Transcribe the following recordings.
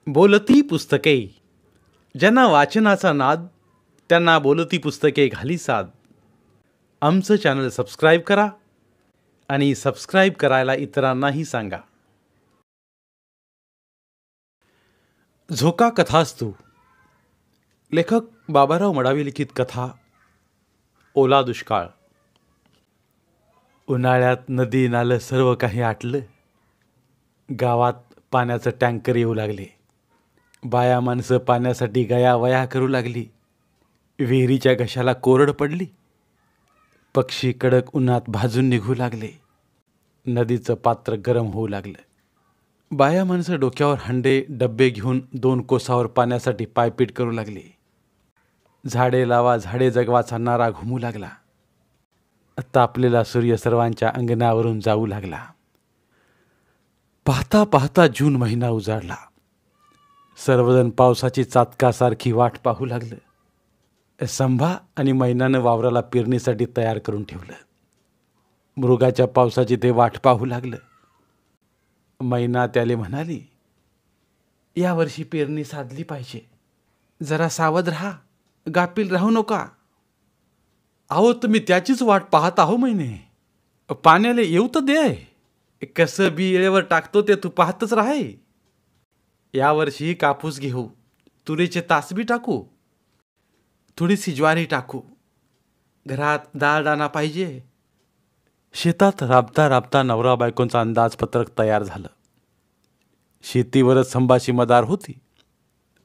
बोलती पुस्तके. ज्यांना वाचनाचा नाद त्यांना बोलती पुस्तके घाली साद. आमचं चॅनल सबस्क्राईब करा आणि सबस्क्राईब करायला इतरांनाही सांगा. झोका कथास्तू. लेखक बाबाराव मडावी लिखित कथा ओला दुष्काळ. उन्हाळ्यात नदी नालं सर्व काही आटलं. गावात पाण्याचं टँकर येऊ लागले. बाया माणसं पाण्यासाठी गयावया करू लागली. विहिरीच्या घशाला कोरड पडली. पक्षी कडक उन्हात भाजून निघू लागले. नदीचं पात्र गरम होऊ लागलं. बाया माणसं डोक्यावर हंडे डब्बे घेऊन 2 कोसावर पाण्यासाठी पायपीट करू लागली. झाडे लावा झाडे जगवाचा नारा घुमू लागला. तापलेला सूर्य सर्वांच्या अंगणावरून जाऊ लागला. पाहता पाहता जून महिना उजाडला. सर्वजण पावसाची चातकासारखी वाट पाहू लागलं. संभा आणि मैनानं वावराला पेरणीसाठी तयार करून ठेवलं. मृगाच्या पावसाची ते वाट पाहू लागलं. मैना त्याले म्हणाली, यावर्षी पेरणी साधली पाहिजे. जरा सावध राहा, गाफील राहू नका. अहो, तुम्ही त्याचीच वाट पाहत आहो महिने. पाण्याला येऊ तर दे. कसं बी येळेवर टाकतो ते तू पाहतच राहाय. यावर्षी कापूस घेऊ, तुरीचे तास बी टाकू, थोडीशी ज्वारी टाकू. घरात दाळदाणा पाहिजे. शेतात राबता राबता नवरा बायकोंचा अंदाजपत्रक तयार झालं. शेतीवरच संभाची मदार होती.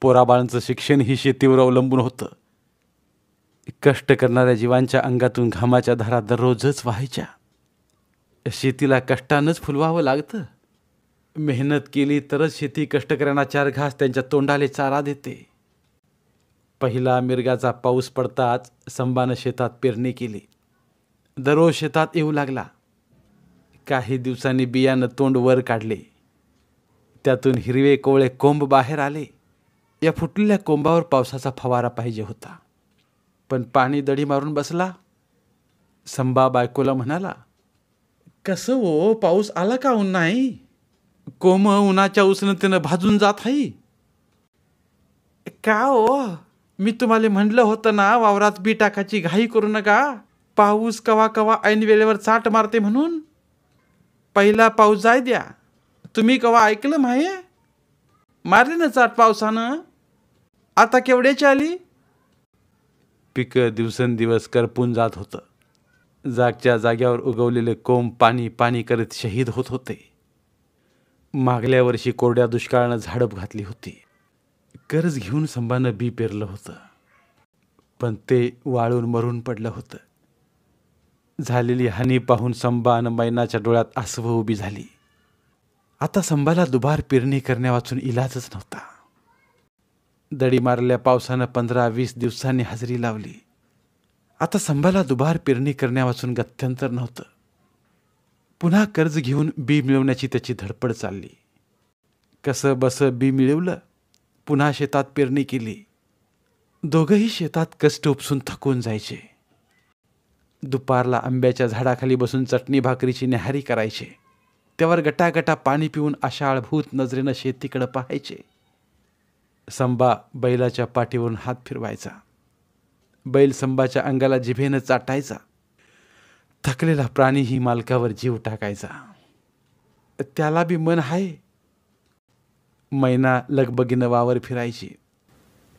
पोराबाळांचं शिक्षण ही शेतीवर अवलंबून होतं. कष्ट करणाऱ्या जीवांच्या अंगातून घामाच्या धारा दररोजच व्हायच्या. शेतीला कष्टानंच फुलवावं लागतं. मेहनत केली तरच शेती कष्टकऱ्यांना 4 घास त्यांच्या तोंडाले चारा देते. पहिला मिरगाचा पाऊस पडताच संभानं शेतात पेरणी केली. दररोज शेतात येऊ लागला. काही दिवसांनी बियाणं तोंड वर काढले. त्यातून हिरवे कोवळे कोंब बाहेर आले. या फुटलेल्या कोंबावर पावसाचा फवारा पाहिजे होता, पण पाणी दडी मारून बसला. संभा बायकोला म्हणाला, कसं हो, पाऊस आला का ऊन नाही? कोंब उन्हाच्या उष्णतेनं भाजून जात आहे. का हो, मी तुम्हाला म्हणलं होतं ना, वावरात बी टाकाची घाई करू नका. पाऊस कवा कवा ऐन वेळेवर चाट मारते म्हणून. पहिला पाऊस जाय द्या. तुम्ही कवा ऐकलं माये? मारले ना चाट पावसानं. आता केवढ्याची आली? पिकं दिवसेंदिवस करपून जात होतं. जागच्या जाग्यावर उगवलेले कोंब पाणी पाणी करत शहीद होत होते. मागल्या वर्षी कोरड्या दुष्काळानं झाडप घातली होती. कर्ज घेऊन संभानं बी पेरलं होतं, पण ते वाळून मरून पडलं होतं. झालेली हानी पाहून संभा आणि मैनाच्या डोळ्यात आसवं उभी झाली. आता संभाला दुबार पेरणी करण्यावाचून इलाजच नव्हता. दडी मारल्या पावसानं 15-20 दिवसांनी हजेरी लावली. आता संभाला दुबार पेरणी करण्यावाचून गत्यंतर नव्हतं. पुन्हा कर्ज घेऊन बी मिळवण्याची त्याची धडपड चालली. कसं बसं बी मिळवलं. पुन्हा शेतात पेरणी केली. दोघंही शेतात कष्ट उपसून थकून जायचे. दुपारला आंब्याच्या झाडाखाली बसून चटणी भाकरीची न्याहारी करायचे. त्यावर गटागटा पाणी पिऊन आशाळभूत नजरेनं शेतीकडे पाहायचे. संभा बैलाच्या पाठीवरून हात फिरवायचा. बैल संभाच्या अंगाला जिभेनं चाटायचा. थकलेला प्राणीही मालकावर जीव टाकायचा. त्याला बी मन आहे. मैना लगबगीनं वावर फिरायची.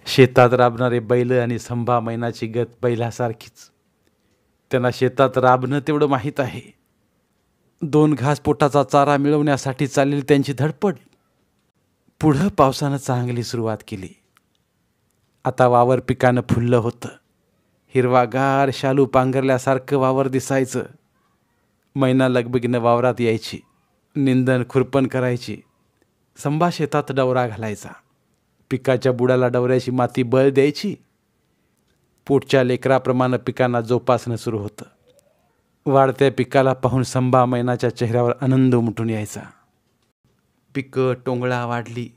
शेतात राबणारे बैल आणि संभा मैनाची गत बैलासारखीच. त्यांना शेतात राबणं तेवढं माहीत आहे. 2 घास पोटाचा चारा मिळवण्यासाठी चाललेली त्यांची धडपड. पुढं पावसानं चांगली सुरुवात केली. आता वावर पिकानं फुललं होतं. हिरवागार शालू पांघरल्यासारखं वावर दिसायचं. मैना लगबगीनं वावरात यायची. निंदन खुरपण करायची. संभा शेतात डवरा घालायचा. पिकाच्या बुडाला डवऱ्याची माती बळ द्यायची. पोटच्या लेकराप्रमाणे पिकांना जोपासणं सुरू होतं. वाढत्या पिकाला पाहून संभा मैनाच्या चेहऱ्यावर आनंद उमटून यायचा. पिकं टोंगळा वाढली.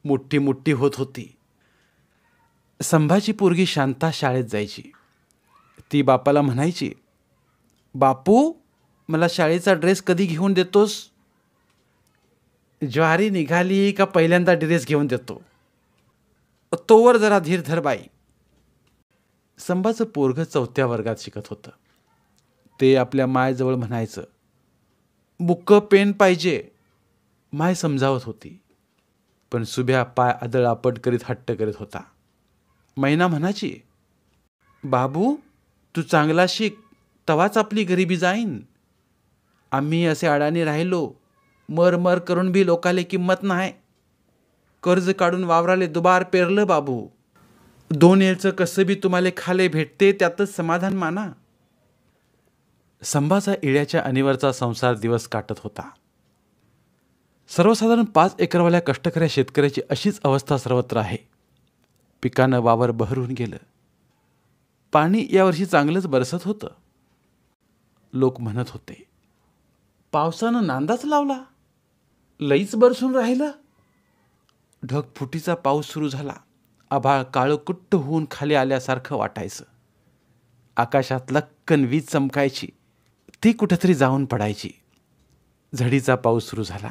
मोठी मोठी होत होती. संभाची पोरगी शांता शाळेत जायची. ती बापाला म्हणायची, बापू, मला शाळेचा ड्रेस कधी घेऊन देतोस? ज्वारी निघाली का पहिल्यांदा ड्रेस घेऊन देतो. तोवर जरा धीर धर बाई. संभाचं पोरगं 4थ्या वर्गात शिकत होतं. ते आपल्या मायजवळ म्हणायचं, बुक्क पेन पाहिजे. माय समजावत होती, पण सुभ्या पाय आदळआपट करीत हट्ट करीत होता. मैना म्हणायची, बाबू तू चांगला शिक, तवाच आपली गरिबी जाईन. आम्ही असे अडाणी राहिलो, मर मर करून बी लोकाले किंमत नाही. कर्ज काढून वावराले दुबार पेरलं बाबू. 2 येळचं कसं बी तुम्हाला खाले भेटते, त्यातच समाधान माना. संभाचा इळ्याच्या अनिवरचा संसार दिवस काटत होता. सर्वसाधारण 5 एकरवाल्या कष्टकऱ्या शेतकऱ्याची अशीच अवस्था सर्वत्र आहे. पिकानं वावर बहरून गेलं. पाणी यावर्षी चांगलंच बरसत होतं. लोक म्हणत होते, पावसानं नांदाच लावला, लईच बरसून राहिलं. ढगफुटीचा पाऊस सुरू झाला. आभाळ काळोकुट्ट होऊन खाली आल्यासारखं वाटायचं. आकाशात लक्कन वीज चमकायची, ती कुठेतरी जाऊन पडायची. झडीचा पाऊस सुरू झाला.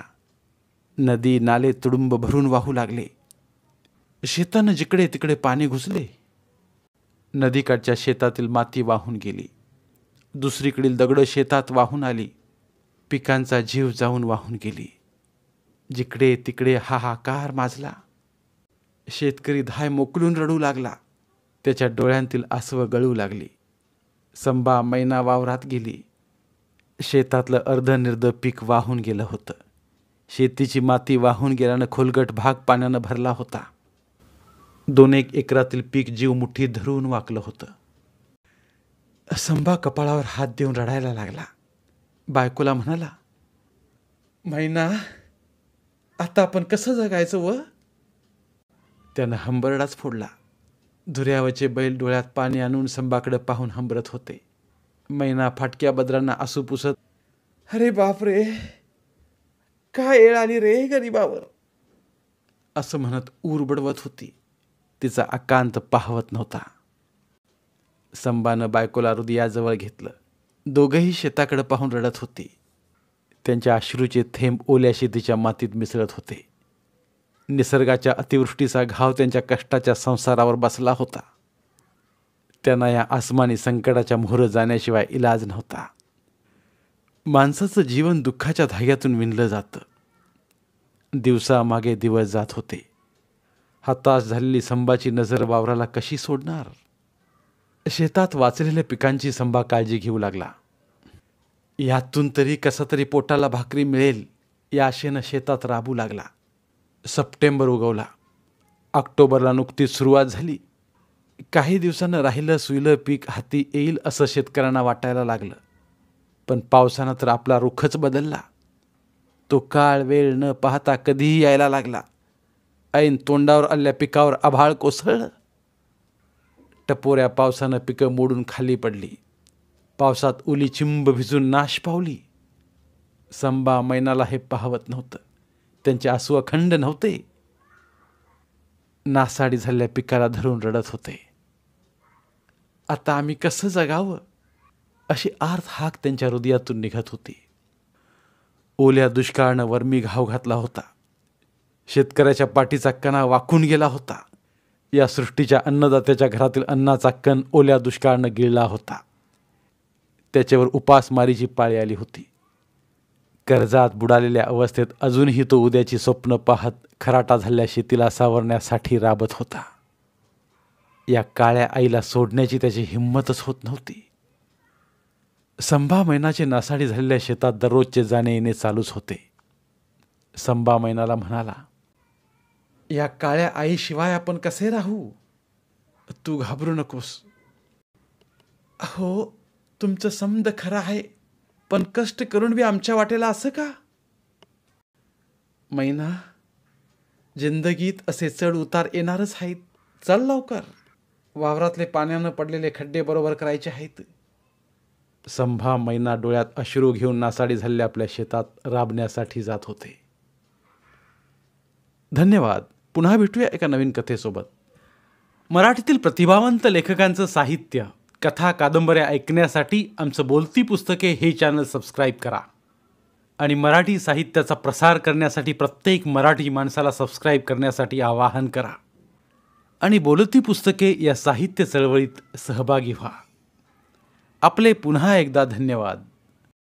नदी नाले तुडुंब भरून वाहू लागले. शेतानं जिकडे तिकडे पाणी घुसले. नदीकाठच्या शेतातील माती वाहून गेली. दुसरीकडील दगडं शेतात वाहून आली. पिकांचा जीव जाऊन वाहून गेली. जिकडे तिकडे हाहाकार माजला. शेतकरी धाय मोकलून रडू लागला. त्याच्या डोळ्यांतील आसवं गळू लागली. संभा मैना वावरात गेली. शेतातलं अर्धनिर्ध पीक वाहून गेलं होतं. शेतीची माती वाहून गेल्यानं खोलगट भाग पाण्यानं भरला होता. 2-1 एकरातील पीक जीव मुठीत धरून वाकलं होतं. संभा कपाळावर हात देऊन रडायला लागला. बायकोला म्हणाला, मैना आता आपण कसं जगायचं व? त्यानं हंबरडाच फोडला. धुऱ्यावरचे बैल डोळ्यात पाणी आणून संभाकडे पाहून हंबरत होते. मैना फाटक्या बदरांना आसू पुसत, अरे बापरे, काय येळ आली रे गरीबावर, असं म्हणत ऊर बडवत होती. तिचा आकांत पाहवत नव्हता. संभानं बायकोला हृदयाजवळ घेतलं. दोघंही शेताकडे पाहून रडत होती. त्यांच्या अश्रूचे थेंब ओल्या शेतीच्या मातीत मिसळत होते. निसर्गाच्या अतिवृष्टीचा घाव त्यांच्या कष्टाच्या संसारावर बसला होता. त्यांना या आसमानी संकटाच्या मोहरं जाण्याशिवाय इलाज नव्हता. माणसाचं जीवन दुःखाच्या धाग्यातून विणलं जातं. दिवसामागे दिवस जात होते. हताश झालेली संभाची नजर वावराला कशी सोडणार? शेतात वाचलेल्या पिकांची संभा काळजी घेऊ लागला. यातून तरी कसा तरी पोटाला भाकरी मिळेल या आशेनं शेतात राबू लागला. सप्टेंबर उगवला. ऑक्टोबरला नुकतीच सुरुवात झाली. काही दिवसानं राहिलं सुईलं पीक हाती येईल असं शेतकऱ्यांना वाटायला लागलं. पण पावसानं तर आपला रुखच बदलला. तो काळ वेळ न पाहता कधीही यायला लागला. ऐन तोंडावर आलेल्या पिकावर आभाळ कोसळलं. टपोऱ्या पावसानं पिकं मोडून खाली पडली. पावसात ओली चिंब भिजून नाश पावली. संभा मैनाला हे पाहवत नव्हतं. त्यांचे आसू अखंड नव्हते. नासाडी झालेल्या पिकाला धरून रडत होते. आता आम्ही कसं जगावं अशी आर्त हाक त्यांच्या हृदयातून निघत होती. ओल्या दुष्काळानं वर्मी घाव घातला होता. शेतकऱ्याच्या पाठीचा कणा वाकून गेला होता. या सृष्टीच्या अन्नदात्याच्या घरातील अन्नाचा कण ओल्या दुष्काळानं गिळला होता. त्याच्यावर उपासमारीची पाळी आली होती. कर्जात बुडालेल्या अवस्थेत अजूनही तो उद्याची स्वप्न पाहत खराटा झालेल्या शेतीला सावरण्यासाठी राबत होता. या काळ्या आईला सोडण्याची त्याची हिंमतच होत नव्हती. संभा मैनाचे नासाडी झालेल्या शेतात दररोजचे जाणे येणे चालूच होते. संभा मैनाला म्हणाला, या काळ्या आईशिवाय आपण कसे राहू? तू घाबरू नकोस. हो, तुमचं समद खरं आहे, पण कष्ट करून बी आमच्या वाटेला असं का? मैना, जिंदगीत असे चढ उतार येणारच आहेत. चल लवकर, वावरातले पाण्यानं पडलेले खड्डे बरोबर करायचे आहेत. संभा मैना डोळ्यात अश्रू घेऊन नासाडी झालेल्या आपल्या शेतात राबण्यासाठी जात होते. धन्यवाद. पुन्हा भेटूया एका नवीन कथेसोबत. मराठीतील प्रतिभावंत लेखकांचं साहित्य, कथा, कादंबऱ्या ऐकण्यासाठी आमचं बोलती पुस्तके हे चॅनल सबस्क्राईब करा. आणि मराठी साहित्याचा प्रसार करण्यासाठी प्रत्येक मराठी माणसाला सबस्क्राईब करण्यासाठी आवाहन करा आणि बोलती पुस्तके या साहित्य चळवळीत सहभागी व्हा. आपले पुन्हा एकदा धन्यवाद.